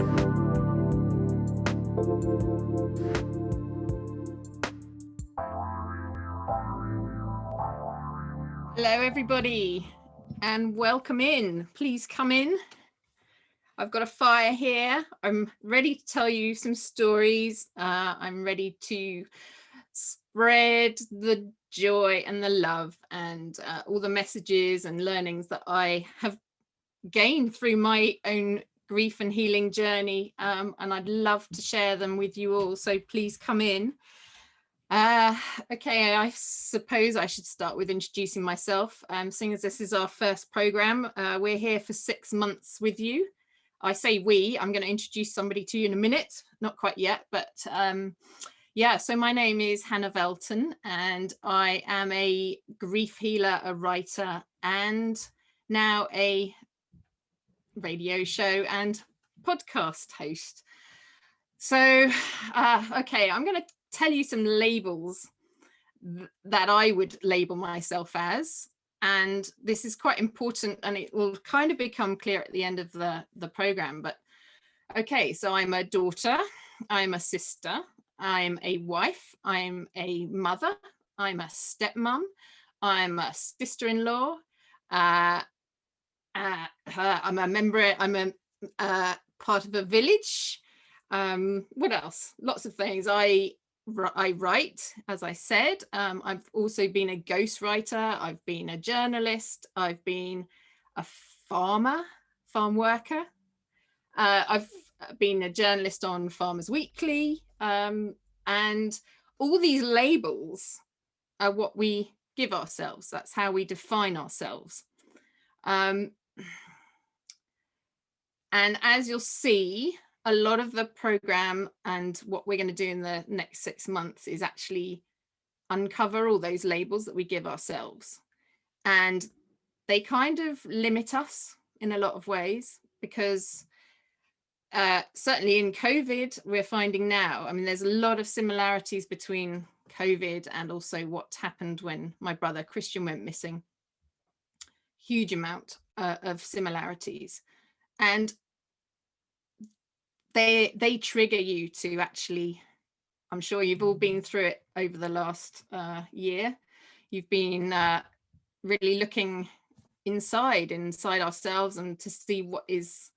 Hello everybody and welcome in. Please come in. I've got a fire here. I'm ready to tell you some stories. I'm ready to spread the joy and the love and all the messages and learnings that I have gained through my own grief and healing journey, and I'd love to share them with you all, so please come in. Okay, I suppose I should start with introducing myself. Seeing as this is our first program, we're here for 6 months with you. I say we, I'm going to introduce somebody to you in a minute, not quite yet, but yeah, so my name is Hannah Velten and I am a grief healer, a writer, and now a radio show and podcast host. So, okay, I'm going to tell you some labels that I would label myself as, and this is quite important and it will kind of become clear at the end of the program. But okay, so I'm a daughter, I'm a sister, I'm a wife, I'm a mother, I'm a stepmom, I'm a sister-in-law, I'm a member, I'm a part of a village. What else? Lots of things. I write, as I said. I've also been a ghostwriter. I've been a journalist. I've been a farm worker. I've been a journalist on Farmers Weekly. And all these labels are what we give ourselves. That's how we define ourselves. And as you'll see, a lot of the program and what we're going to do in the next 6 months is actually uncover all those labels that we give ourselves. And they kind of limit us in a lot of ways, because certainly in COVID, we're finding now, I mean, there's a lot of similarities between COVID and also what happened when my brother Christian went missing. Huge amount of similarities. And they trigger you to actually, I'm sure you've all been through it over the last year. You've been really looking inside ourselves and to see what is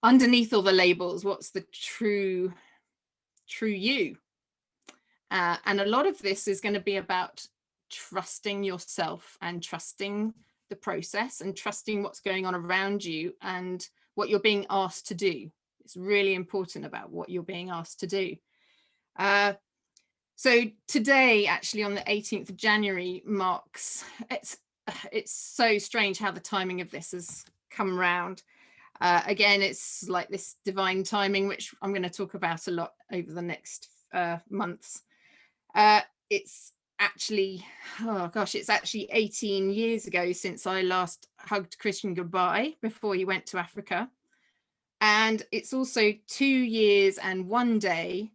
underneath all the labels, what's the true you. And a lot of this is going to be about trusting yourself and trusting the process and trusting what's going on around you and what you're being asked to do. It's really important about what you're being asked to do. So today, actually on the 18th of January marks, it's so strange how the timing of this has come around. Again, it's like this divine timing, which I'm going to talk about a lot over the next months. It's actually, oh gosh, it's actually 18 years ago since I last hugged Christian goodbye before he went to Africa. And it's also 2 years and 1 day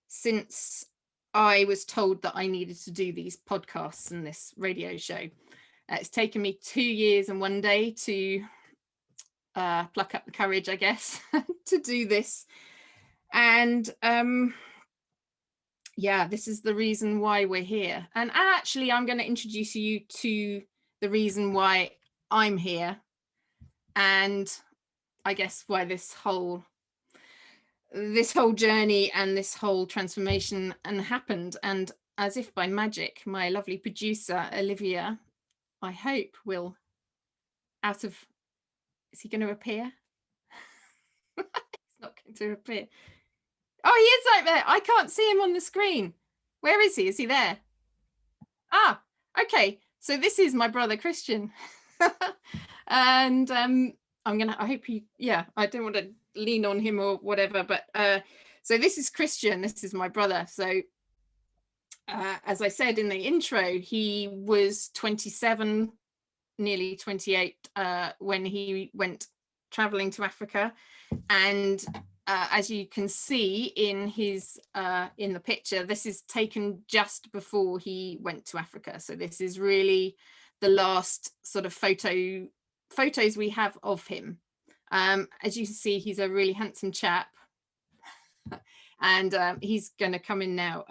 since I was told that I needed to do these podcasts and this radio show. It's taken me 2 years and 1 day to pluck up the courage, I guess, to do this. And yeah, this is the reason why we're here. And actually, I'm going to introduce you to the reason why I'm here. And I guess why this whole journey and this whole transformation happened. And as if by magic, my lovely producer Olivia, I hope, will is he going to appear? He's not going to appear. Oh, he is right there. I can't see him on the screen. Where is he? Is he there? Ah, okay. So this is my brother Christian. And I hope he, yeah, I don't want to lean on him or whatever, but so this is Christian, this is my brother. So as I said in the intro, he was 27, nearly 28 when he went traveling to Africa. And as you can see in his in the picture, this is taken just before he went to Africa. So this is really the last sort of photos we have of him. As you can see, he's a really handsome chap. And he's going to come in now.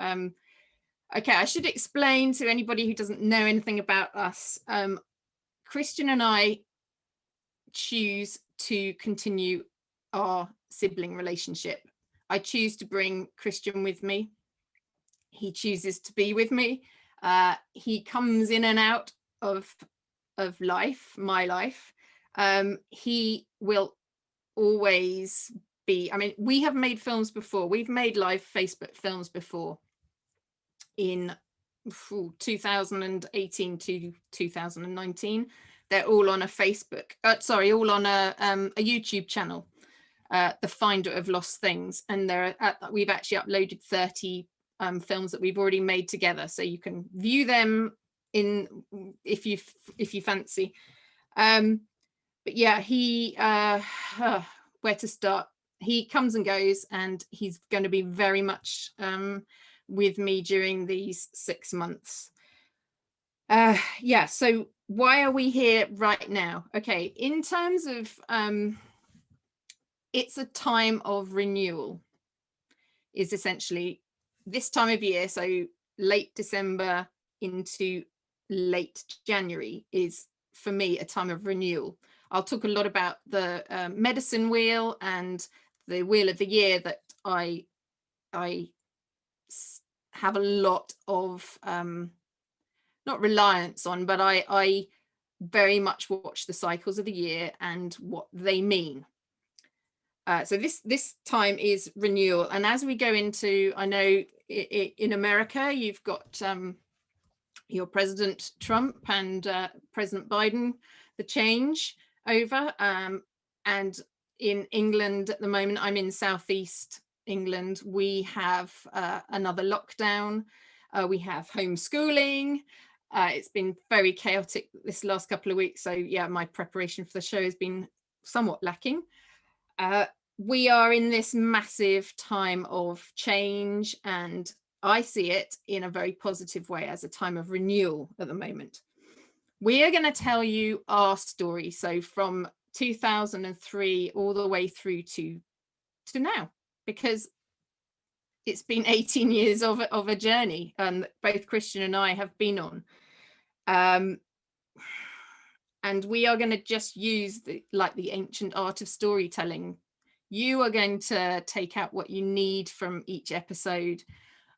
Okay, I should explain to anybody who doesn't know anything about us. Christian and I choose to continue our sibling relationship. I choose to bring Christian with me. He chooses to be with me. He comes in and out of life, my life. He will always be, I mean, we have made films before. We've made live Facebook films before in 2018 to 2019. They're all on a Facebook, all on a YouTube channel, The Finder of Lost Things. And we've actually uploaded 30 films that we've already made together. So you can view them if you fancy. But yeah, where to start? He comes and goes, and he's going to be very much with me during these 6 months. Yeah, so why are we here right now? Okay, in terms of it's a time of renewal, is essentially this time of year. So late December into late January is, for me, a time of renewal. I'll talk a lot about the medicine wheel and the wheel of the year that I have a lot of not reliance on, but I very much watch the cycles of the year and what they mean. So this time is renewal. And as we go into, I know in America, you've got your President Trump and President Biden, the change over. And in England at the moment, I'm in Southeast England, we have another lockdown. We have homeschooling. It's been very chaotic this last couple of weeks. So yeah, my preparation for the show has been somewhat lacking. We are in this massive time of change, and I see it in a very positive way as a time of renewal at the moment. We are going to tell you our story. So from 2003 all the way through to now, because it's been 18 years of a journey both Christian and I have been on. And we are going to just use the ancient art of storytelling. You are going to take out what you need from each episode.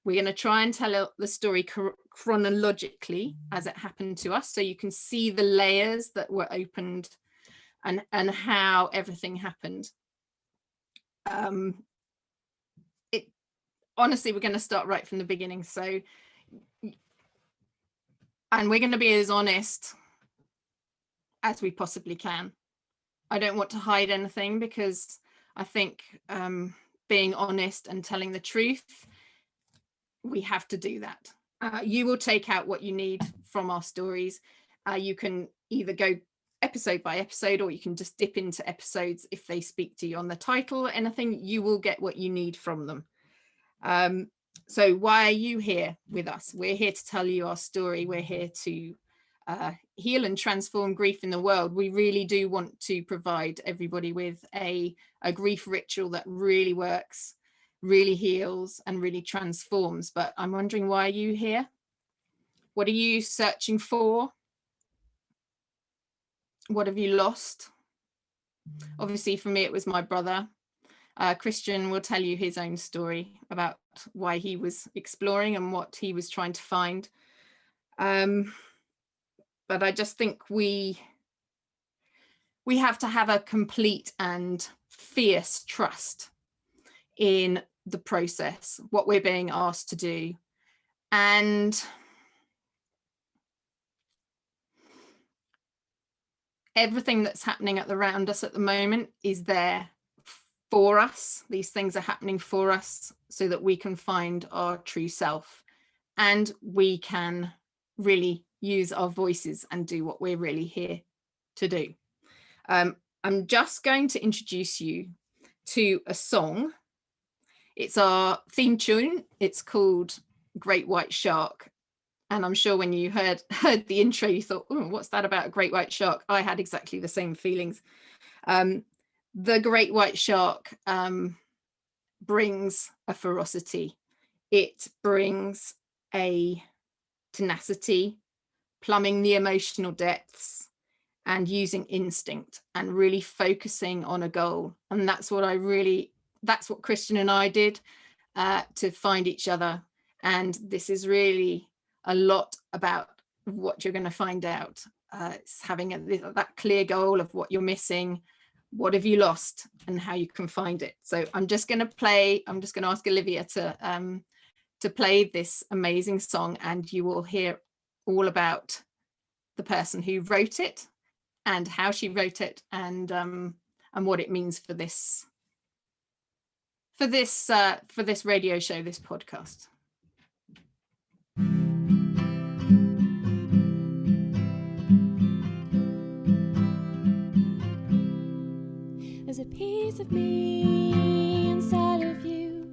We're going to try and tell the story chronologically as it happened to us, so you can see the layers that were opened and how everything happened. Honestly, we're going to start right from the beginning. So, and we're going to be as honest as we possibly can. I don't want to hide anything, because I think being honest and telling the truth, we have to do that. You will take out what you need from our stories. You can either go episode by episode, or you can just dip into episodes if they speak to you on the title or anything. You will get what you need from them. So why are you here with us? We're here to tell you our story. We're here to heal and transform grief in the world. We really do want to provide everybody with a grief ritual that really works, really heals, and really transforms. But I'm wondering, why are you here? What are you searching for? What have you lost? Obviously, for me, it was my brother. Christian will tell you his own story about why he was exploring and what he was trying to find. But I just think we have to have a complete and fierce trust in the process, what we're being asked to do. And everything that's happening around us at the moment is there for us. These things are happening for us so that we can find our true self, and we can really use our voices and do what we're really here to do. I'm just going to introduce you to a song. It's our theme tune. It's called Great White Shark. And I'm sure when you heard the intro, you thought, oh, what's that about a great white shark? I had exactly the same feelings. The great white shark brings a ferocity. It brings a tenacity, plumbing the emotional depths, and using instinct and really focusing on a goal. And that's what Christian and I did to find each other. And this is really a lot about what you're going to find out. It's having that clear goal of what you're missing, what have you lost, and how you can find it. So I'm just going to ask Olivia to play this amazing song, and you will hear all about the person who wrote it and how she wrote it, and what it means for this radio show, this podcast. There's a piece of me inside of you.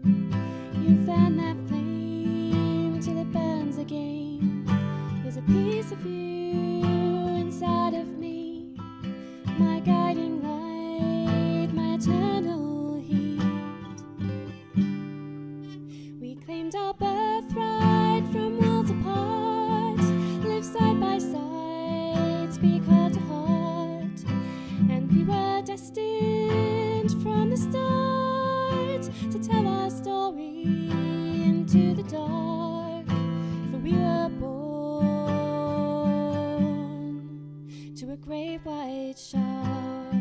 You fan that flame till it burns again. There's a piece of you inside of me, my guiding light, my eternal heat. We claimed our birthright from worlds apart, live side by side, speak heart to heart, and we were destined from the start to tell our story into the dark, for we were born to a great white shark.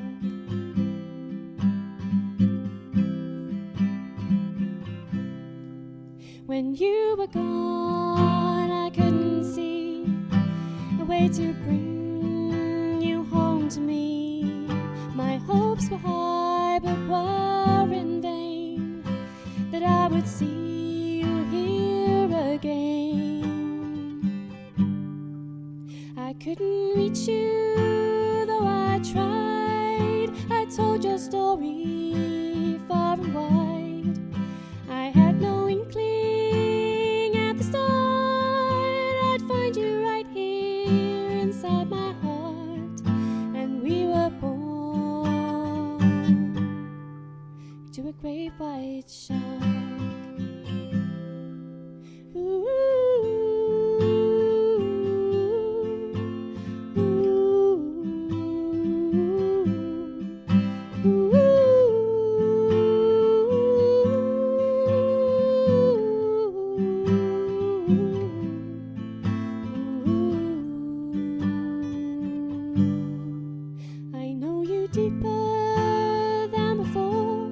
When you were gone, I couldn't see a way to bring you home to me. My hopes were high, but were in vain, that I would see you here again. I couldn't reach you, though I tried. I told your story far and wide. I had no inkling at the start I'd find you right here inside my heart, and we were born to a great white shark. Ooh, ooh, ooh. I know you deeper than before.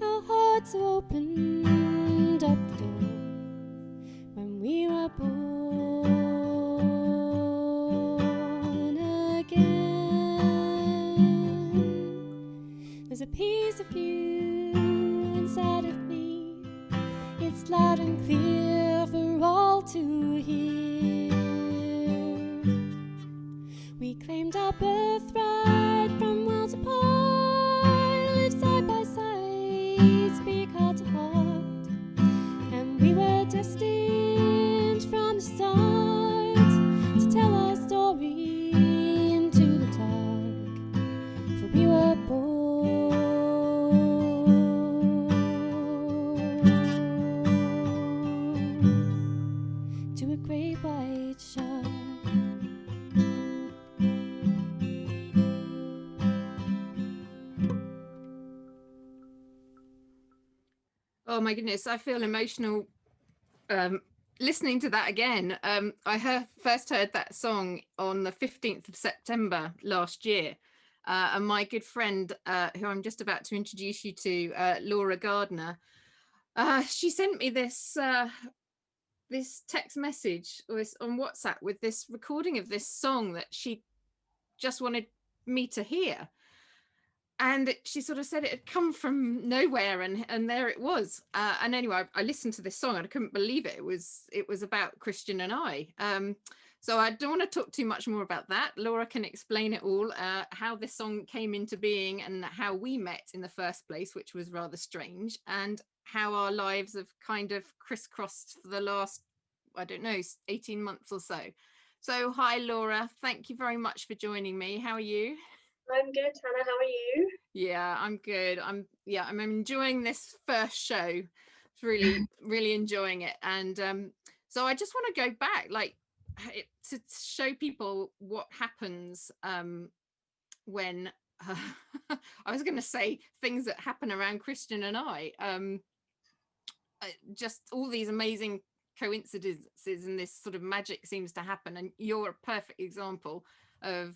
Our hearts opened up the door when we were born again. There's a piece of you inside of me. It's loud and clear for all to hear. We claimed our birthright from worlds apart, live side by side, speak heart to heart, and we were destined from the start to tell our story into the dark, for we were born to a great white shark. Oh my goodness, I feel emotional listening to that again. I first heard that song on the 15th of September last year. And my good friend, who I'm just about to introduce you to, Laura Gardner, she sent me this text message on WhatsApp with this recording of this song that she just wanted me to hear. And she sort of said it had come from nowhere, and there it was. And anyway, I listened to this song and I couldn't believe it. It was about Christian and I. So I don't want to talk too much more about that. Laura can explain it all, how this song came into being and how we met in the first place, which was rather strange, and how our lives have kind of crisscrossed for the last, 18 months or so. So hi, Laura. Thank you very much for joining me. How are you? I'm good, Hannah. How are you? Yeah, I'm good. I'm enjoying this first show. It's really enjoying it. And so I just want to go back, like, to show people what happens when I was going to say things that happen around Christian and I. Just all these amazing coincidences and this sort of magic seems to happen, and you're a perfect example of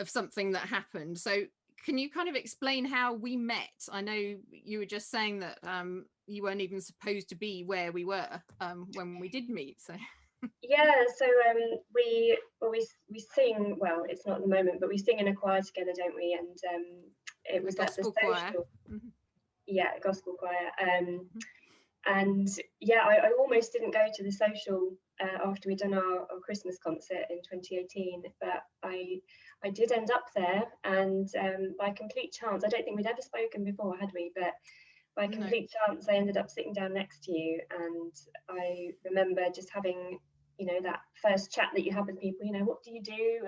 something that happened. So can you kind of explain how we met? I know you were just saying that you weren't even supposed to be where we were when we did meet. So Yeah, so we sing, well, it's not at the moment, but we sing in a choir together, don't we? And it was at the gospel social choir. Mm-hmm. Yeah, gospel choir. And yeah, I almost didn't go to the social after we'd done our Christmas concert in 2018, but I did end up there, and by complete chance, I don't think we'd ever spoken before, had we? But by complete chance, I ended up sitting down next to you, and I remember just having, you know, that first chat that you have with people, you know, what do you do?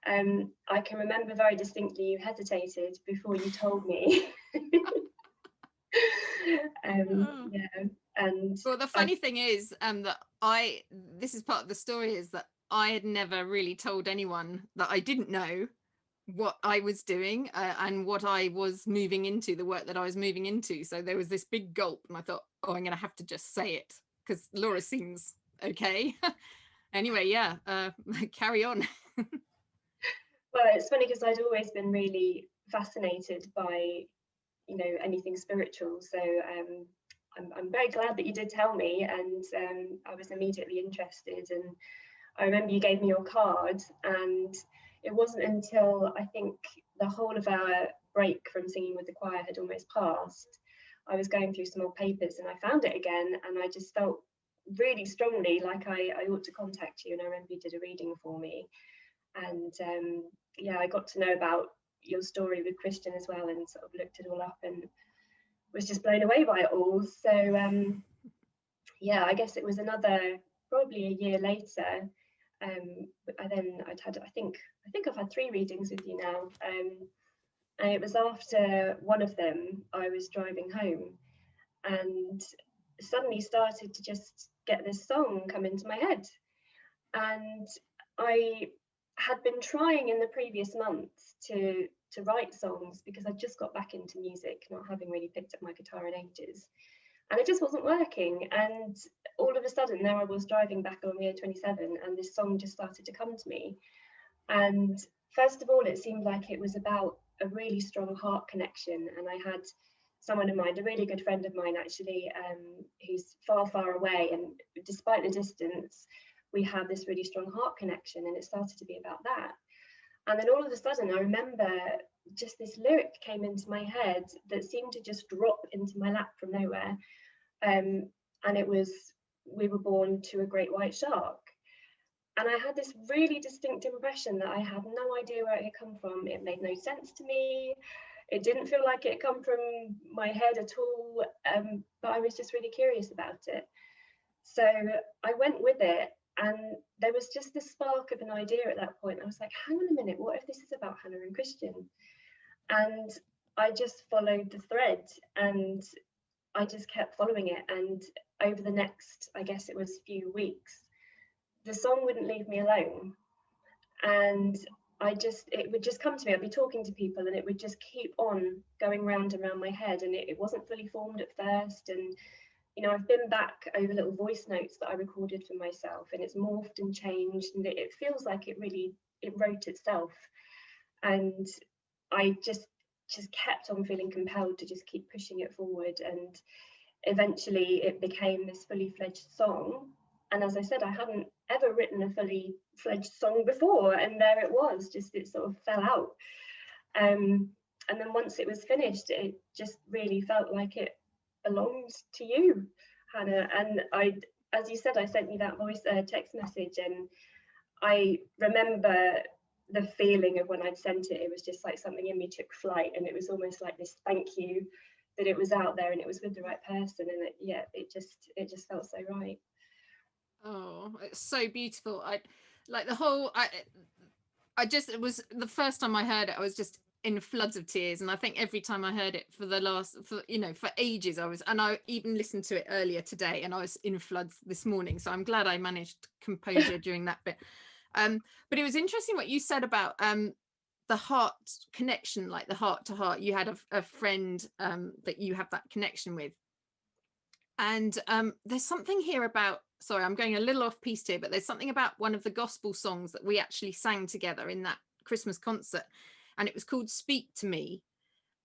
And I can remember very distinctly you hesitated before you told me. Yeah, and well, the funny thing is that this is part of the story, is that I had never really told anyone that I didn't know what I was doing and what I was moving into, the work that I was moving into. So there was this big gulp, and I thought, oh, I'm going to have to just say it because Laura seems okay. Anyway, yeah, carry on. well, it's funny because I'd always been really fascinated by, you know, anything spiritual. So I'm very glad that you did tell me, and I was immediately interested. And I remember you gave me your card, and it wasn't until I think the whole of our break from singing with the choir had almost passed, I was going through some old papers and I found it again, and I just felt really strongly like I ought to contact you. And I remember you did a reading for me, and yeah, I got to know about your story with Christian as well, and sort of looked it all up and was just blown away by it all. So yeah, I guess it was another probably a year later. I think I've had 3 readings with you now, and it was after one of them I was driving home and suddenly started to just get this song come into my head, and I had been trying in the previous months to write songs because I just got back into music, not having really picked up my guitar in ages, and it just wasn't working. And all of a sudden, there I was driving back along the A27, and this song just started to come to me. And first of all, it seemed like it was about a really strong heart connection, and I had someone in mind, a really good friend of mine actually, who's far away, and despite the distance, we have this really strong heart connection, and it started to be about that. And then all of a sudden, I remember just this lyric came into my head that seemed to just drop into my lap from nowhere. And it was, "We were born to a great white shark." And I had this really distinct impression that I had no idea where it had come from. It made no sense to me. It didn't feel like it had come from my head at all. But I was just really curious about it. So I went with it, and there was just this spark of an idea at that point. I was like, hang on a minute, what if this is about Hannah and Christian? And I just followed the thread, and I just kept following it. And over the next, I guess it was few weeks, the song wouldn't leave me alone. And it would just come to me. I'd be talking to people, and it would just keep on going round and round my head. And it wasn't fully formed at first. And you know, I've been back over little voice notes that I recorded for myself, and it's morphed and changed, and it feels like it wrote itself. And I just kept on feeling compelled to just keep pushing it forward, and eventually it became this fully fledged song. And as I said, I hadn't ever written a fully fledged song before, and there it was, just it sort of fell out. And then once it was finished, it just really felt like it belonged to you, Hannah. And as you said, I sent you that voice text message, and I remember the feeling of when I'd sent it. It was just like something in me took flight, and it was almost like this thank you that it was out there and it was with the right person, and it just felt so right. Oh, it's so beautiful. I like the whole. I just, it was the first time I heard it, I was just in floods of tears, and I think every time I heard it for ages, I even listened to it earlier today, and I was in floods this morning, so I'm glad I managed composure during that bit. But it was interesting what you said about the heart connection, like the heart to heart. You had a friend that you have that connection with, and there's something here about, sorry, I'm going a little off piece here, but there's something about one of the gospel songs that we actually sang together in that Christmas concert, and it was called Speak to Me.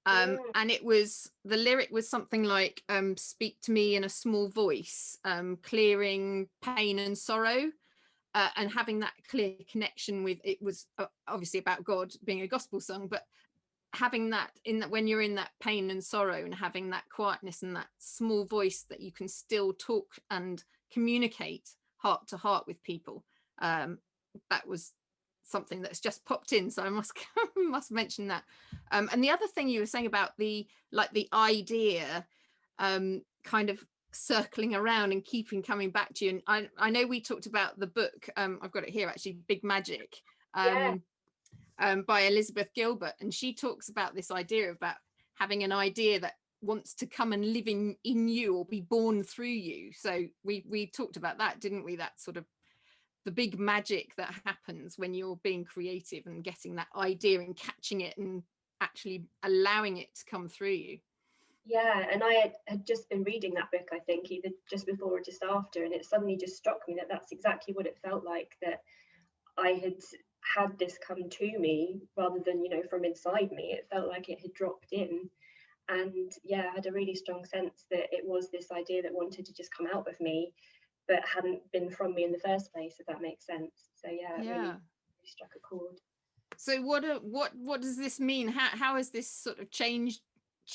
And the lyric was something like, speak to me in a small voice, clearing pain and sorrow, and having that clear connection with, it was obviously about God, being a gospel song, but having that when you're in that pain and sorrow, and having that quietness and that small voice that you can still talk and communicate heart to heart with people. That was something that's just popped in, so I must mention that. And the other thing you were saying about the idea kind of circling around and coming back to you, and I know we talked about the book, I've got it here actually, Big Magic, by Elizabeth Gilbert, and she talks about this idea about having an idea that wants to come and live in you, or be born through you. So we talked about that, didn't we? That sort of the big magic that happens when you're being creative and getting that idea and catching it and actually allowing it to come through you. Yeah, and I had just been reading that book, I think either just before or just after, and it suddenly just struck me that that's exactly what it felt like, that I had this come to me rather than, from inside me. It felt like it had dropped in. And yeah, I had a really strong sense that it was this idea that wanted to just come out of me, but hadn't been from me in the first place, if that makes sense. So yeah, it really struck a chord. So what does this mean? How has this sort of changed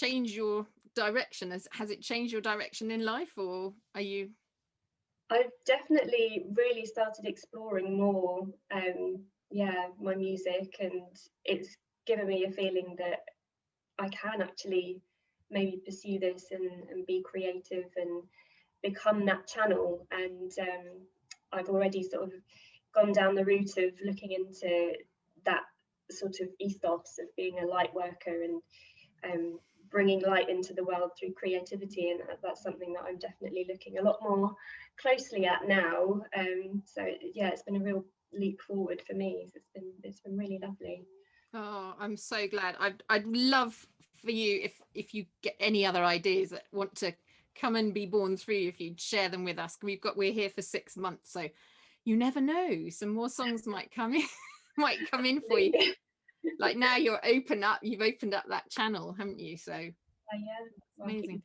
your direction? Has it changed your direction in life, or are you? I've definitely really started exploring more my music, and it's given me a feeling that I can actually maybe pursue this and be creative and become that channel. And I've already sort of gone down the route of looking into that sort of ethos of being a light worker and bringing light into the world through creativity, and that's something that I'm definitely looking a lot more closely at now. So yeah, it's been a real leap forward for me. It's been really lovely. Oh, I'm so glad. I'd love for you, if you get any other ideas that want to come and be born through you, if you'd share them with us. We're here for 6 months, so you never know, some more songs might come in for you. Like now you've opened up that channel, haven't you? So yeah, amazing.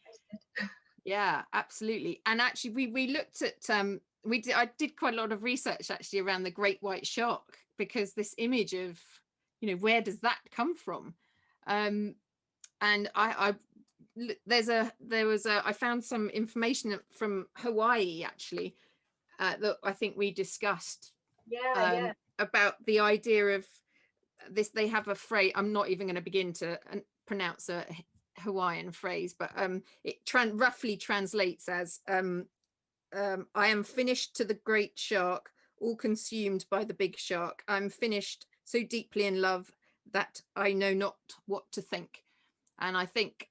Yeah, absolutely. And actually we looked at I did quite a lot of research actually around the great white shark, because this image of, where does that come from? And I found some information from Hawaii actually, that I think we discussed about the idea of this. They have a phrase, I'm not even going to begin to pronounce a Hawaiian phrase, but it roughly translates as I am finished to the great shark, all consumed by the big shark. I'm finished, so deeply in love that I know not what to think. And I think,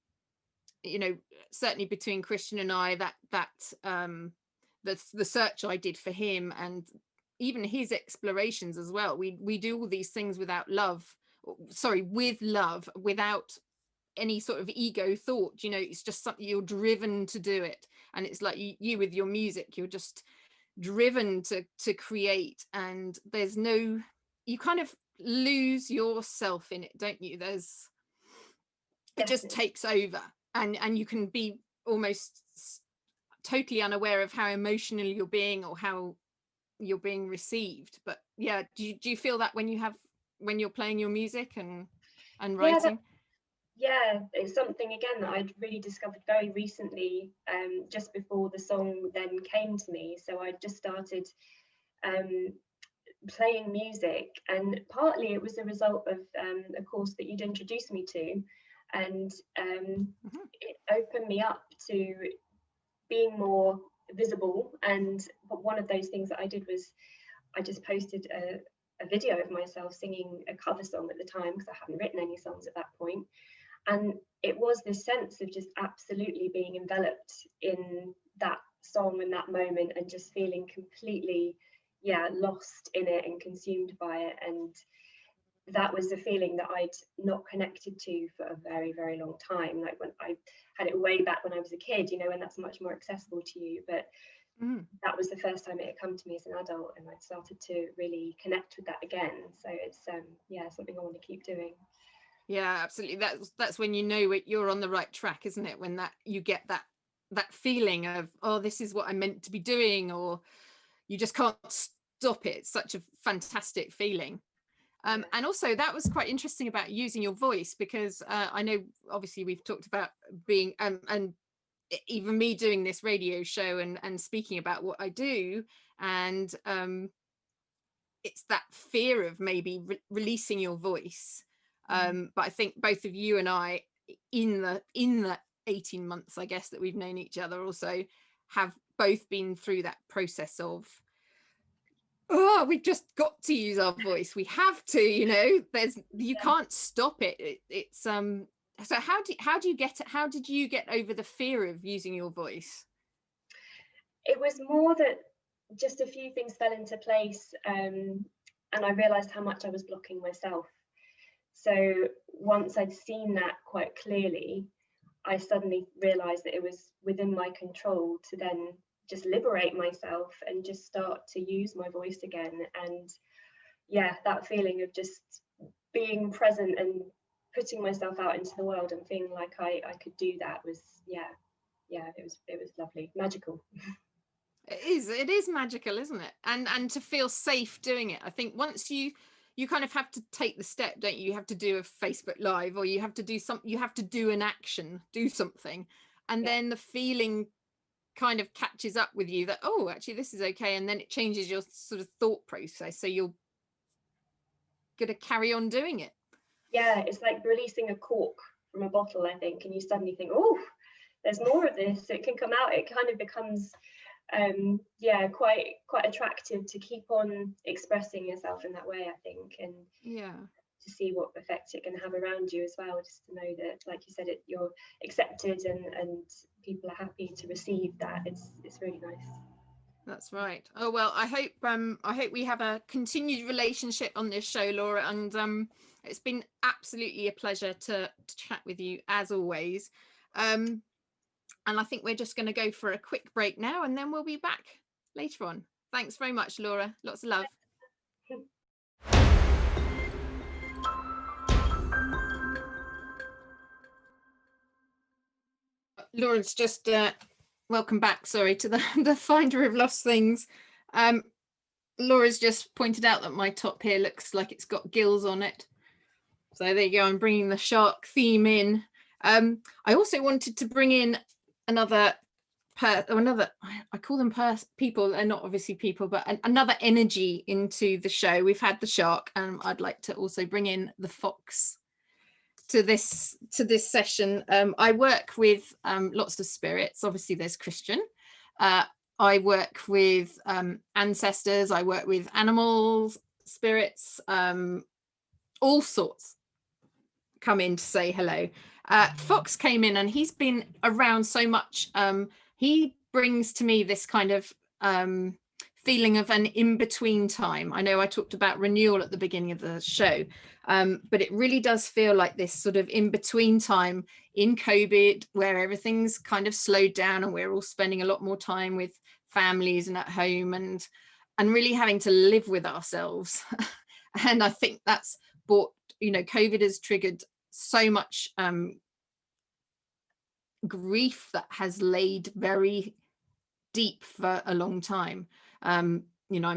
certainly between Christian and I, the search I did for him, and even his explorations as well, we do all these things with love, without any sort of ego thought. It's just something you're driven to do it. And it's like you with your music, you're just driven to create, and you kind of lose yourself in it, don't you? It just takes over, and you can be almost totally unaware of how emotional you're being or how you're being received. But yeah, do you feel that when you're playing your music and writing? Yeah, it's something again that I'd really discovered very recently, just before the song then came to me. So I just started playing music, and partly it was a result of a course that you'd introduced me to, and it opened me up to being more visible. And one of those things that I did was I just posted a video of myself singing a cover song at the time, because I hadn't written any songs at that point. And it was this sense of just absolutely being enveloped in that song and that moment, and just feeling completely, lost in it and consumed by it. And that was the feeling that I'd not connected to for a very, very long time. Like when I had it way back when I was a kid, when that's much more accessible to you. But that was the first time it had come to me as an adult, and I'd started to really connect with that again. So it's something I want to keep doing. Yeah, absolutely. That's when you're on the right track, isn't it? When that you get that feeling of, oh, this is what I'm meant to be doing, or you just can't stop it. It's such a fantastic feeling. And also that was quite interesting about using your voice, because I know obviously we've talked about being and even me doing this radio show and speaking about what I do, and it's that fear of maybe releasing your voice. But I think both of you and I, in the 18 months, I guess, that we've known each other, also have both been through that process of, oh, we've just got to use our voice. We have to, you can't stop it. It's so how did you get over the fear of using your voice? It was more that just a few things fell into place, and I realized how much I was blocking myself. So once I'd seen that quite clearly, I suddenly realized that it was within my control to then just liberate myself and just start to use my voice again. And that feeling of just being present and putting myself out into the world and feeling like I could do that was it was lovely, magical. It is magical, isn't it? And to feel safe doing it. I think once you kind of have to take the step, don't you? You have to do a Facebook Live, or you have to do something, you have to do an action, do something, and then the feeling kind of catches up with you that, oh, actually this is okay, and then it changes your sort of thought process, so you're gonna carry on doing it. It's like releasing a cork from a bottle, I think, and you suddenly think, oh, there's more of this, it can come out. It kind of becomes quite attractive to keep on expressing yourself in that way, I think, and to see what effect it can have around you as well, just to know that, like you said, you're accepted and people are happy to receive that. It's really nice. That's right. Oh well, I hope we have a continued relationship on this show, Laura, and it's been absolutely a pleasure to chat with you as always. And I think we're just going to go for a quick break now, and then we'll be back later on. Thanks very much, Laura. Lots of love. Laura's just welcome back, sorry, to the finder of lost things. Laura's just pointed out that my top here looks like it's got gills on it, so there you go. I'm bringing the shark theme in. I also wanted to bring in another I call them people, they're not obviously people, but another energy into the show. We've had the shark, and I'd like to also bring in the fox to this session. I work with lots of spirits. Obviously there's Christian. I work with ancestors. I work with animals, spirits, all sorts come in to say hello. Fox came in, and he's been around so much. He brings to me this kind of feeling of an in-between time. I know I talked about renewal at the beginning of the show, but it really does feel like this sort of in-between time in COVID, where everything's kind of slowed down and we're all spending a lot more time with families and at home, and really having to live with ourselves. And I think that's brought, COVID has triggered so much grief that has laid very deep for a long time. I'm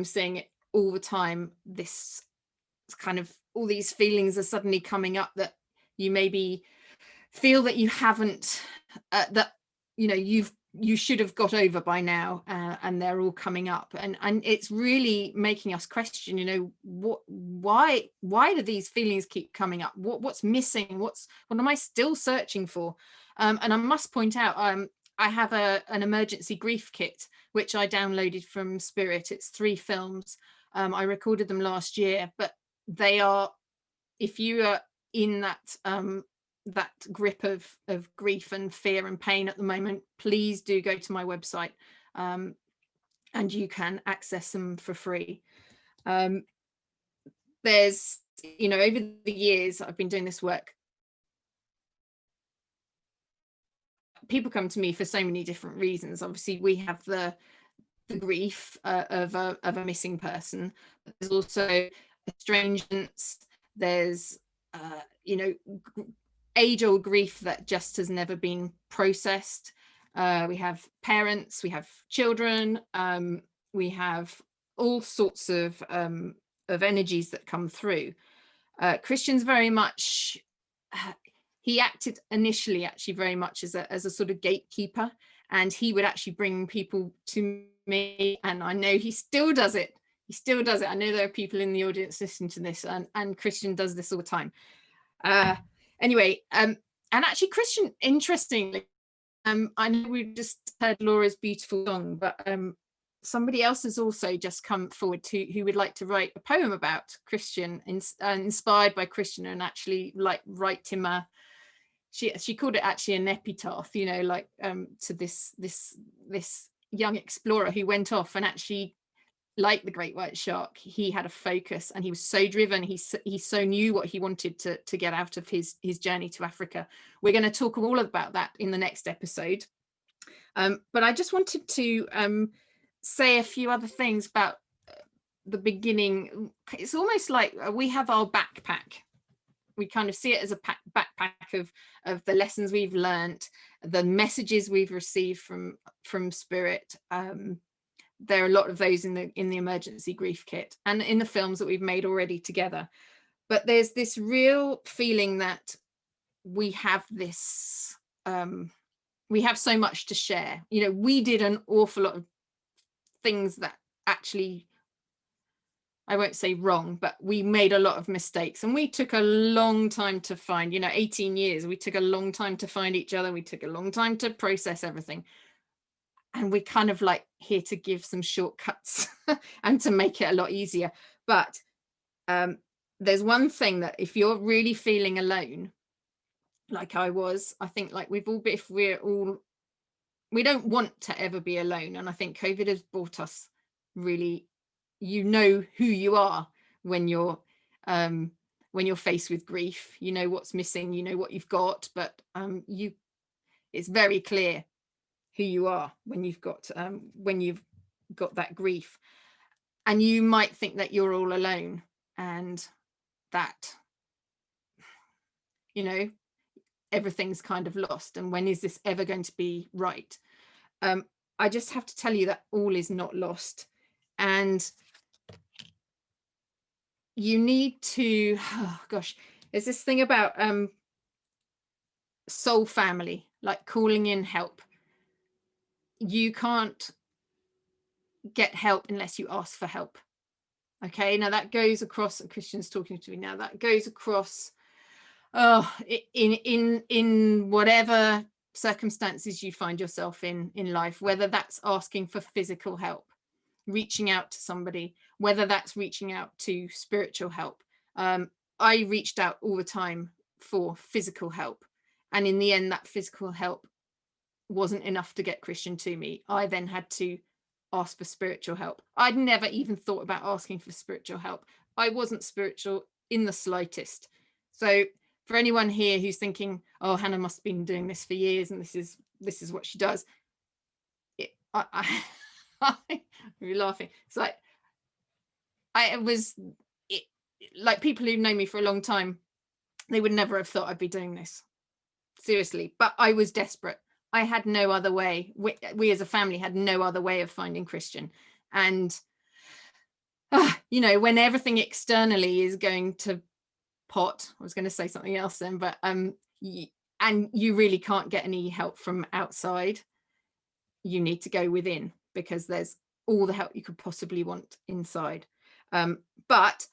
seeing it all the time. This kind of, all these feelings are suddenly coming up that you maybe feel that you haven't, that you should have got over by now, and they're all coming up, and it's really making us question, why do these feelings keep coming up? What's missing? What am I still searching for? And I must point out, I have an emergency grief kit which I downloaded from Spirit. It's 3 films I recorded them last year, but they are, if you are in that grip of grief and fear and pain at the moment, please do go to my website, and you can access them for free. There's, over the years I've been doing this work, people come to me for so many different reasons. Obviously, we have the grief of a missing person. There's also estrangements. There's age-old grief that just has never been processed. We have parents, we have children, we have all sorts of energies that come through. Christian's very much, he acted initially actually very much as a sort of gatekeeper, and he would actually bring people to me, and I know he still does it. I know there are people in the audience listening to this, and Christian does this all the time. Anyway, and actually Christian, interestingly, I know we just heard Laura's beautiful song, but somebody else has also just come forward who would like to write a poem about Christian, inspired by Christian, and actually write him she called it actually an epitaph, to this young explorer who went off, and actually, like the great white shark, he had a focus, and he was so driven. He so knew what he wanted to get out of his journey to Africa. We're going to talk all about that in the next episode. But I just wanted to say a few other things about the beginning. It's almost like we have our backpack. We kind of see it as a backpack of the lessons we've learned, the messages we've received from Spirit. There are a lot of those in the emergency grief kit and in the films that we've made already together. But there's this real feeling that we have this, we have so much to share. We did an awful lot of things that actually, I won't say wrong, but we made a lot of mistakes, and we took a long time to find, 18 years, we took a long time to find each other. We took a long time to process everything. And we're kind of here to give some shortcuts and to make it a lot easier. But there's one thing that if you're really feeling alone, like I was, I think we don't want to ever be alone. And I think COVID has brought us really, who you are when you're faced with grief. What's missing, what you've got, but it's very clear who you are when you've got that grief. And you might think that you're all alone, and that everything's kind of lost, and when is this ever going to be right? I just have to tell you that all is not lost, and you need to, there's this thing about soul family, calling in help. You can't get help unless you ask for help. Okay, now that goes across, and Christian's talking to me now, that goes across in whatever circumstances you find yourself in life, whether that's asking for physical help, reaching out to somebody, whether that's reaching out to spiritual help. I reached out all the time for physical help, and in the end that physical help wasn't enough to get Christian to me. I then had to ask for spiritual help. I'd never even thought about asking for spiritual help. I wasn't spiritual in the slightest. So for anyone here who's thinking, oh, Hannah must have been doing this for years and this is what she does, we're laughing. It's like people who know me for a long time, they would never have thought I'd be doing this, seriously. But I was desperate. I had no other way. We as a family had no other way of finding Christian. And when everything externally is going to pot, I was going to say something else then, but and you really can't get any help from outside, you need to go within, because there's all the help you could possibly want inside. But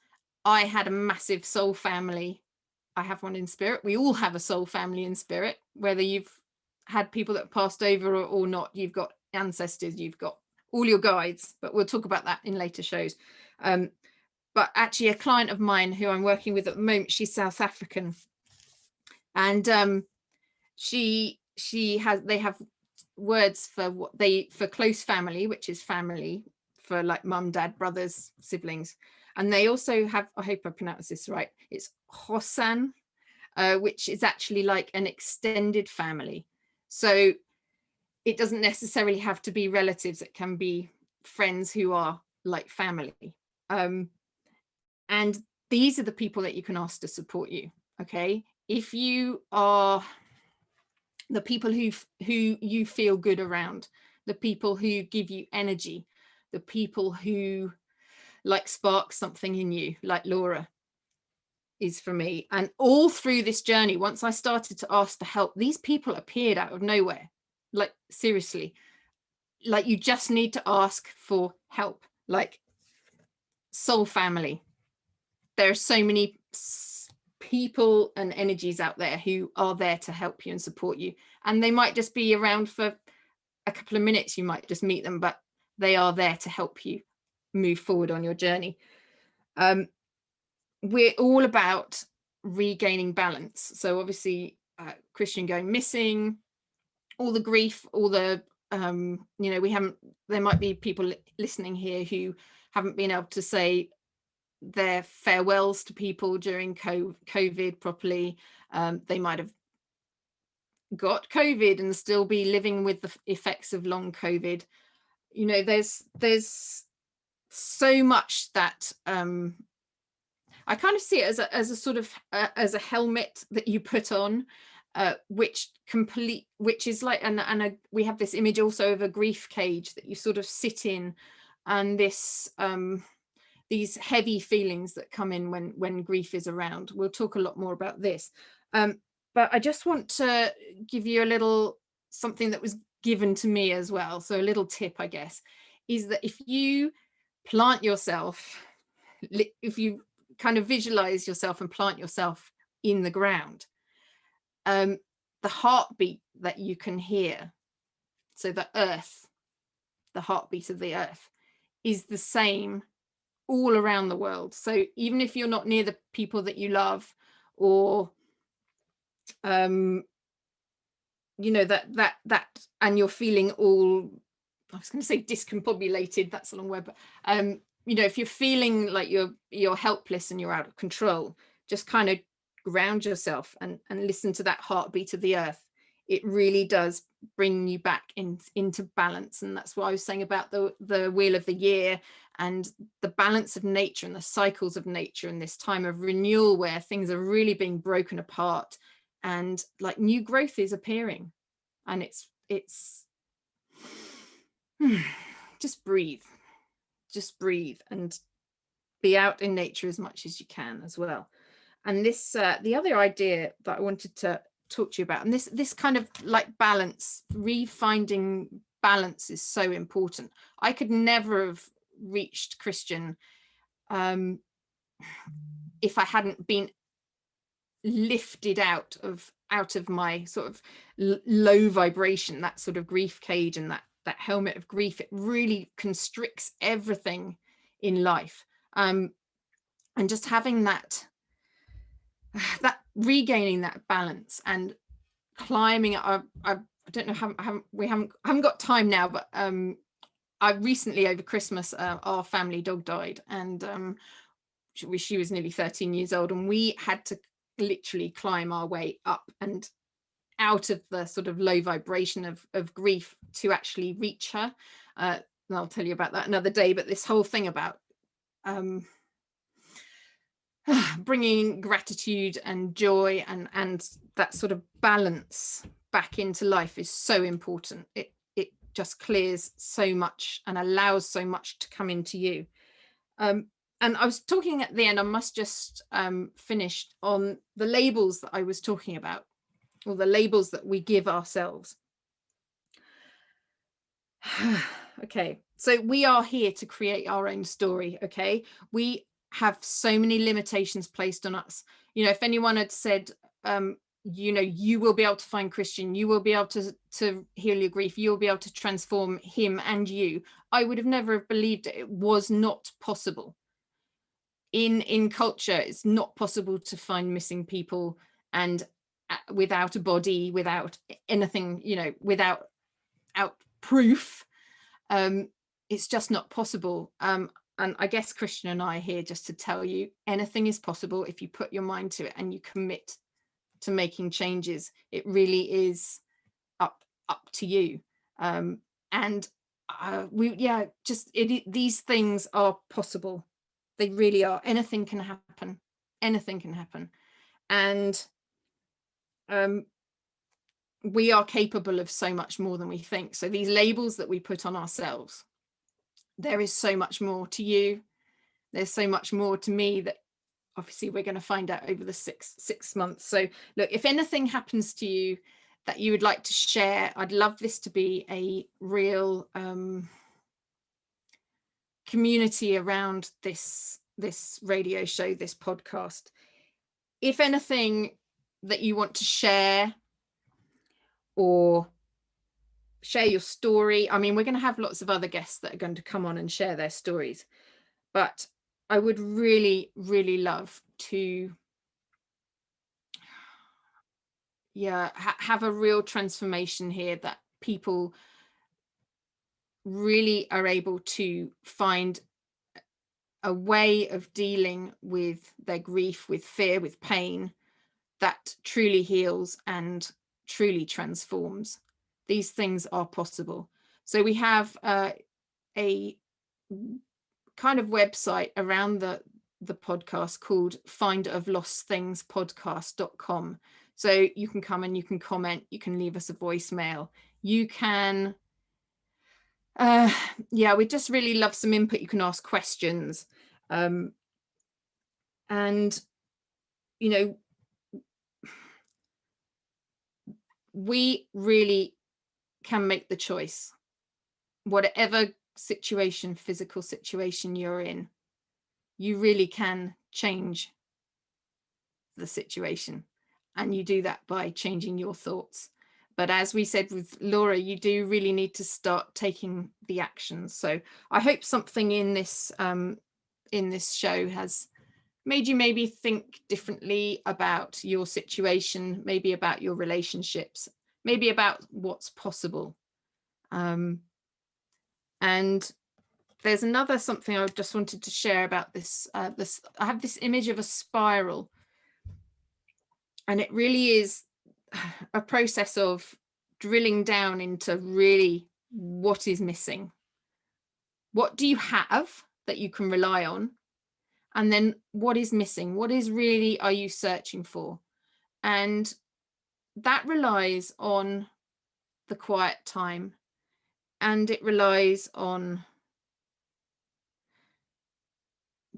I had a massive soul family. I have one in spirit. We all have a soul family in spirit, whether you've had people that passed over or not. You've got ancestors, you've got all your guides, but we'll talk about that in later shows. But actually a client of mine who I'm working with at the moment, she's South African, and they have words for for close family, which is family for like mum, dad, brothers, siblings. And they also have, I hope I pronounce this right, it's Hosan, which is actually like an extended family. So it doesn't necessarily have to be relatives, it can be friends who are like family. And these are the people that you can ask to support you. Okay, if you are the people who you feel good around, the people who give you energy, the people who like spark something in you, like Laura is for me. And all through this journey, once I started to ask for help, these people appeared out of nowhere. Like seriously, like you just need to ask for help. Like soul family, there are so many people and energies out there who are there to help you and support you, and they might just be around for a couple of minutes, you might just meet them, but they are there to help you move forward on your journey. We're all about regaining balance. So obviously Christian going missing, all the grief, all the there might be people listening here who haven't been able to say their farewells to people during COVID properly. They might have got COVID and still be living with the effects of long COVID. You know, there's so much that I kind of see it as a sort of as a helmet that you put on, which is like, we have this image also of a grief cage that you sort of sit in, and this these heavy feelings that come in when grief is around. We'll talk a lot more about this, but I just want to give you a little something that was given to me as well. So a little tip, I guess, is that if you plant yourself, if you kind of visualize yourself and plant yourself in the ground, the heartbeat that you can hear, so the earth, the heartbeat of the earth, is the same all around the world. So even if you're not near the people that you love, or you know, that and you're feeling all, I was going to say discombobulated, that's a long word, but you know, if you're feeling like you're helpless and you're out of control, just kind of ground yourself and listen to that heartbeat of the earth. It really does bring you back into balance. And that's what I was saying about the wheel of the year and the balance of nature and the cycles of nature, and this time of renewal where things are really being broken apart and like new growth is appearing. And it's just breathe and be out in nature as much as you can as well. And this the other idea that I wanted to talk to you about, and this kind of like balance, refinding balance, is so important. I could never have reached Christian if I hadn't been lifted out of my sort of low vibration, that sort of grief cage and that helmet of grief. It really constricts everything in life, and just having that regaining that balance and climbing. I don't know how we haven't got time now, but I recently, over Christmas, our family dog died, and she was nearly 13 years old, and we had to literally climb our way up and out of the sort of low vibration of grief to actually reach her. And I'll tell you about that another day, but this whole thing about bringing gratitude and joy and that sort of balance back into life is so important. It just clears so much and allows so much to come into you. And I was talking at the end, I must just finish on the labels that I was talking about, or the labels that we give ourselves. Okay, so we are here to create our own story. Okay, we have so many limitations placed on us. You know, if anyone had said, you know, you will be able to find Christian, you will be able to heal your grief, you'll be able to transform him and you, I would have never believed it. It was not possible. in culture, it's not possible to find missing people and without a body, without anything, you know, without proof. It's just not possible. And I guess Christian and I are here just to tell you anything is possible if you put your mind to it and you commit to making changes. It really is up to you. And these things are possible. They really are. Anything can happen. Anything can happen. And we are capable of so much more than we think. So these labels that we put on ourselves, there is so much more to you. There's so much more to me that obviously we're going to find out over the six months. So look, if anything happens to you that you would like to share, I'd love this to be a real community around this radio show, this podcast. If anything that you want to share, or share your story. I mean, we're going to have lots of other guests that are going to come on and share their stories, but I would really, really love to have a real transformation here, that people really are able to find a way of dealing with their grief, with fear, with pain, that truly heals and truly transforms. These things are possible. So we have a kind of website around the podcast called finderoflostthingspodcast.com. So you can come and you can comment, you can leave us a voicemail, you can we'd just really love some input. You can ask questions, and you know, we really can make the choice. Whatever situation, physical situation you're in, you really can change the situation, and you do that by changing your thoughts. But as we said with Laura, you do really need to start taking the actions. So I hope something in this show has made you maybe think differently about your situation, maybe about your relationships, maybe about what's possible. And there's another something I just wanted to share about this. I have this image of a spiral, and it really is a process of drilling down into really what is missing. What do you have that you can rely on? And then what is missing? What is really are you searching for? And that relies on the quiet time, and it relies on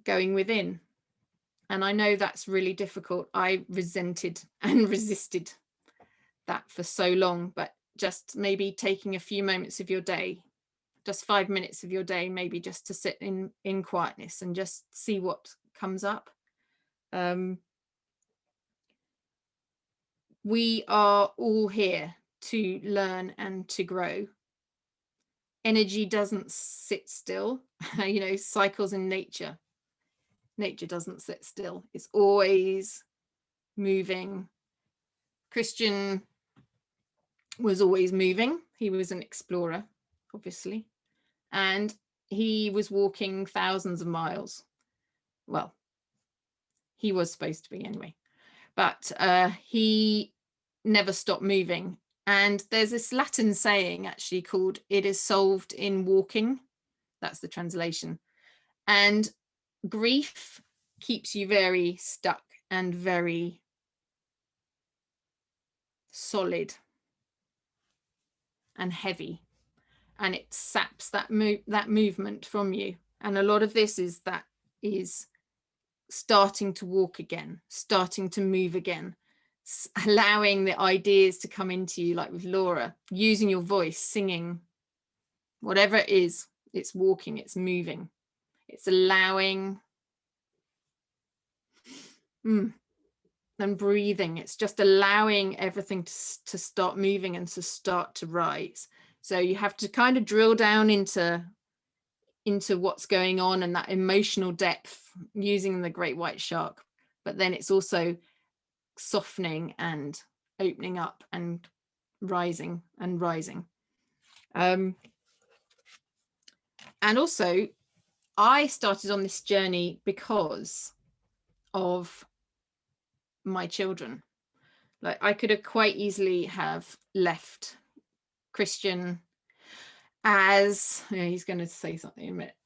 going within. And I know that's really difficult. I resented and resisted that for so long, but just maybe taking a few moments of your day, just 5 minutes of your day, maybe just to sit in quietness and just see what comes up. We are all here to learn and to grow. Energy doesn't sit still. You know, cycles in nature. Nature doesn't sit still. It's always moving. Christian was always moving. He was an explorer, obviously. And he was walking thousands of miles. Well, he was supposed to be anyway. But he never stopped moving. And there's this Latin saying actually called, "It is solved in walking." That's the translation. And grief keeps you very stuck and very solid and heavy, and it saps that movement from you. And a lot of this is starting to walk again, starting to move again, allowing the ideas to come into you, like with Laura, using your voice, singing, whatever it is. It's walking, it's moving, it's allowing and breathing. It's just allowing everything to start moving and to start to rise. So you have to kind of drill down into what's going on, and that emotional depth using the great white shark, but then it's also softening and opening up and rising and rising. And also, I started on this journey because of my children. Like, I could have quite easily have left Christian as, he's going to say something in a minute.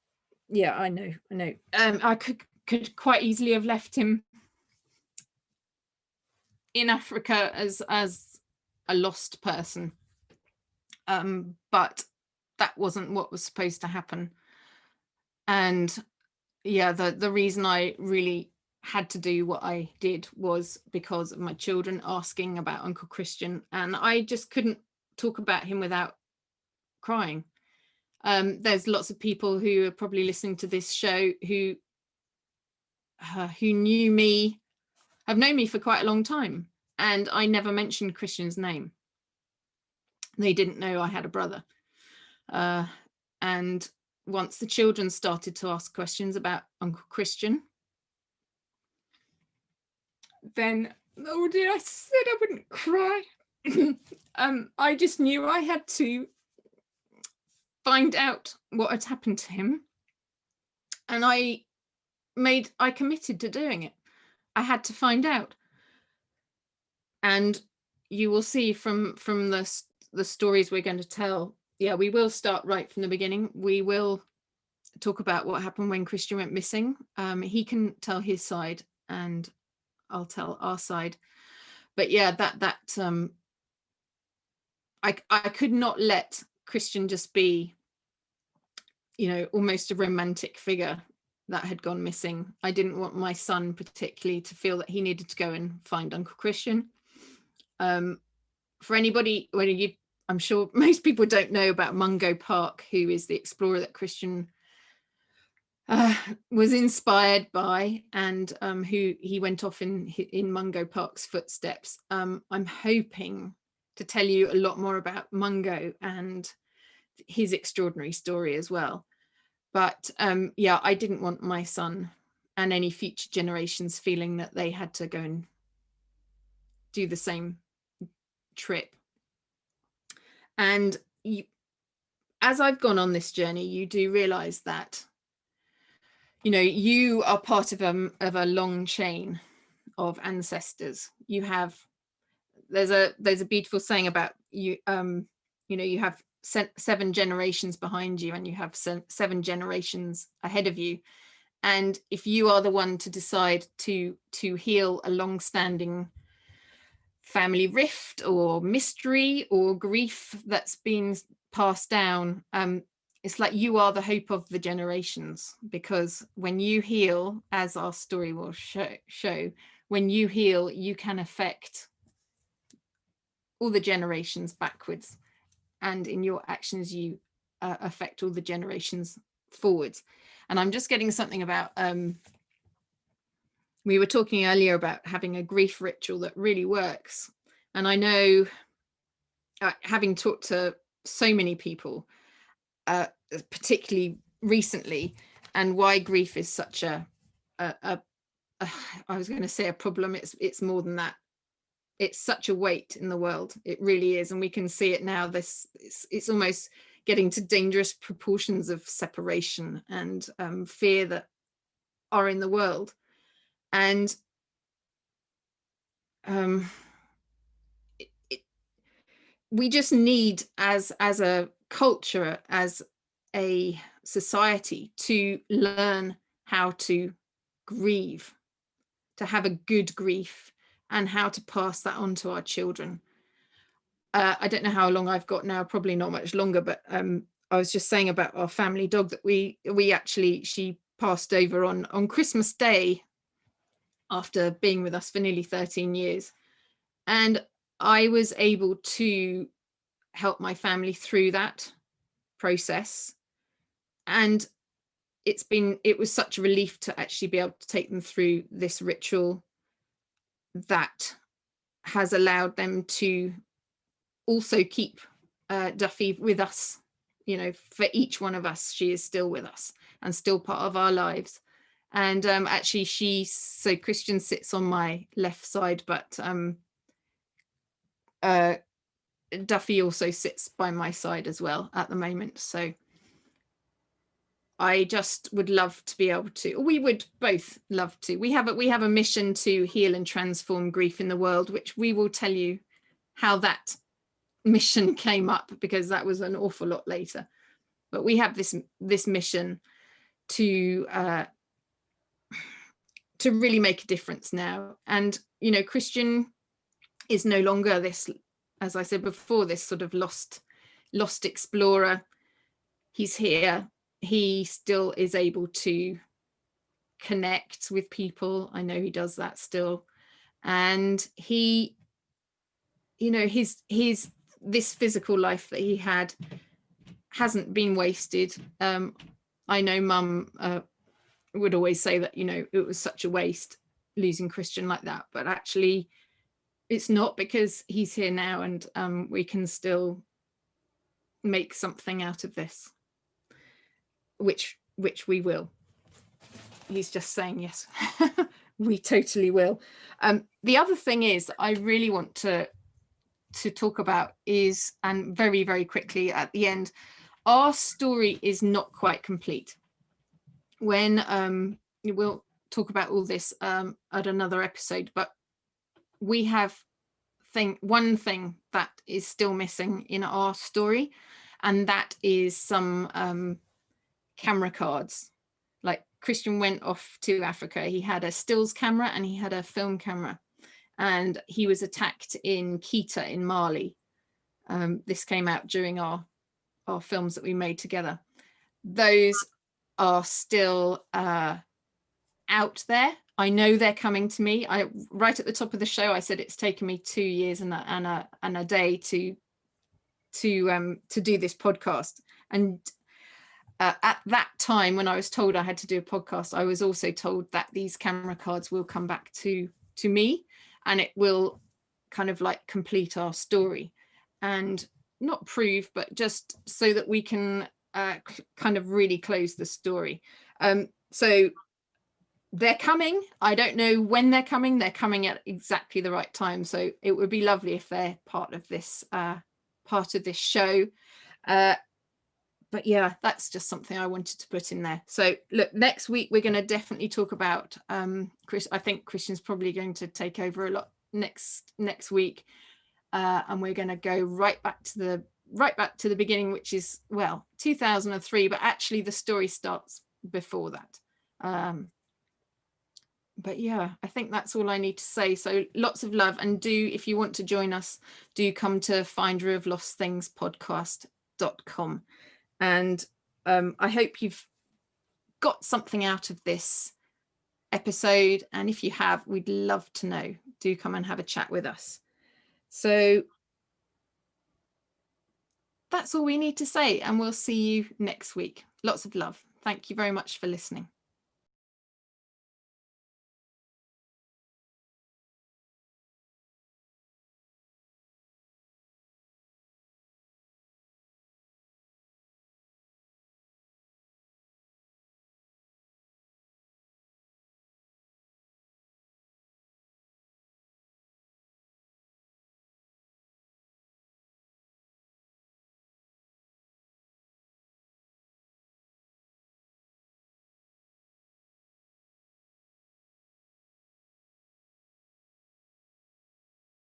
Yeah, I know. I could quite easily have left him in Africa as a lost person. But that wasn't what was supposed to happen. And yeah, the reason I really had to do what I did was because of my children asking about Uncle Christian, and I just couldn't talk about him without crying. There's lots of people who are probably listening to this show who knew me, have known me for quite a long time, and I never mentioned Christian's name. They didn't know I had a brother. And once the children started to ask questions about Uncle Christian, then, oh dear, I said I wouldn't cry. I just knew I had to find out what had happened to him, and I committed to doing it. I had to find out. And you will see from the stories we're going to tell, yeah, we will start right from the beginning. We will talk about what happened when Christian went missing. He can tell his side and I'll tell our side. But yeah, I could not let Christian just be, almost a romantic figure that had gone missing. I didn't want my son particularly to feel that he needed to go and find Uncle Christian. For anybody, I'm sure most people don't know about Mungo Park, who is the explorer that Christian was inspired by, and who he went off in Mungo Park's footsteps. I'm hoping to tell you a lot more about Mungo and his extraordinary story as well. But yeah, I didn't want my son and any future generations feeling that they had to go and do the same trip. And as I've gone on this journey, you do realize that you are part of a long chain of ancestors. There's a beautiful saying about you have 7 generations behind you, and you have 7 generations ahead of you. And if you are the one to decide to heal a long-standing family rift or mystery or grief that's been passed down, it's like you are the hope of the generations, because when you heal, as our story will show, when you heal, you can affect all the generations backwards, and in your actions you affect all the generations forwards. And I'm just getting something about we were talking earlier about having a grief ritual that really works, and I know, having talked to so many people, particularly recently, and why grief is such I was going to say a problem. It's more than that. It's such a weight in the world. It really is. And we can see it now. It's almost getting to dangerous proportions of separation and fear that are in the world. And we just need, as a culture, as a society, to learn how to grieve, to have a good grief, and how to pass that on to our children. I don't know how long I've got now, probably not much longer, but I was just saying about our family dog that we actually, she passed over on Christmas Day after being with us for nearly 13 years. And I was able to help my family through that process. And it was such a relief to actually be able to take them through this ritual that has allowed them to also keep Duffy with us. For each one of us, she is still with us and still part of our lives. And actually so Christian sits on my left side, but Duffy also sits by my side as well at the moment. So I just would love to be able to, we would both love to, we have a mission to heal and transform grief in the world, which we will tell you how that mission came up, because that was an awful lot later. But we have this mission to really make a difference now. And Christian is no longer this, as I said before, this sort of lost explorer. He's here. He still is able to connect with people. I know he does that still. And he, his this physical life that he had hasn't been wasted. I know Mum would always say that, it was such a waste losing Christian like that, but actually it's not, because he's here now, and we can still make something out of this, which we will. He's just saying yes. We totally will. The other thing is I really want to talk about is, and very, very quickly at the end, our story is not quite complete. When we'll talk about all this at another episode, but we have one thing that is still missing in our story, and that is some camera cards. Like Christian went off to Africa. He had a stills camera and he had a film camera, and he was attacked in Kita in Mali. This came out during our films that we made together. Those are still out there. I know they're coming to me. Right at the top of the show, I said it's taken me 2 years and a day to do this podcast. And at that time, when I was told I had to do a podcast, I was also told that these camera cards will come back to me, and it will kind of like complete our story, and not prove, but just so that we can kind of really close the story. So they're coming. I don't know when they're coming. They're coming at exactly the right time. So it would be lovely if they're part of this show. But yeah, that's just something I wanted to put in there. So look, next week we're going to definitely talk about Chris. I think Christian's probably going to take over a lot next week, and we're going to go right back to the beginning, which is 2003. But actually, the story starts before that. But yeah, I think that's all I need to say. So lots of love, and if you want to join us, do come to finderoflostthingspodcast.com. And I hope you've got something out of this episode. And if you have, we'd love to know. Do come and have a chat with us. So that's all we need to say. And we'll see you next week. Lots of love. Thank you very much for listening.